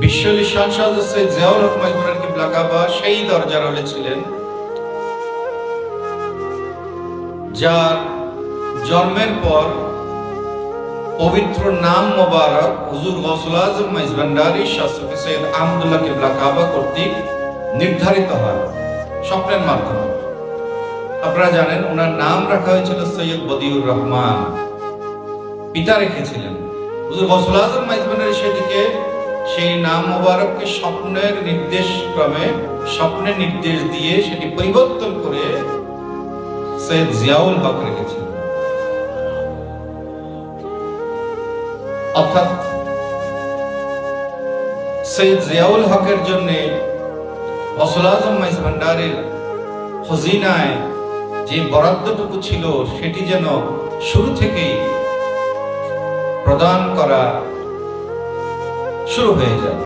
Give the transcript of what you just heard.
বিশ্বলি শাহজাদ সৈয়দ জিয়াউল হক মাইজবান্ডারী কিবলা কাবা সেই দরজার আলে ছিলেন যার জন্মের পর পবিত্র নাম মোবারক হুজুর গৌসুল আজম মাইজবান্ডারী শাহ সুফি সৈয়দ আহমদুল্লাহ কিবলা কাবা কর্তৃক নির্ধারিত হয় স্বপ্নের মাধ্যমে। আপনারা জানেন ওনার নাম রাখা হয়েছিল সৈয়দ বদিউর রহমান, পিতা রেখেছিলেন। হুজুর গৌসুল আজম মাইজবান্ডারী সেটিকে সেই নাম মোবারককে স্বপ্নের নির্দেশ দিয়ে সেটি পরিবর্তন করে সৈয়দ জিয়াউল হক রেখেছেন। অর্থাৎ সৈয়দ জিয়াউল হকের জন্য গৌসুল আজম মাইজভান্ডারীর খজিনায় যে বরাদ্দটুকু ছিল সেটি যেন শুরু থেকেই প্রদান করা শুরু হয়ে যায়।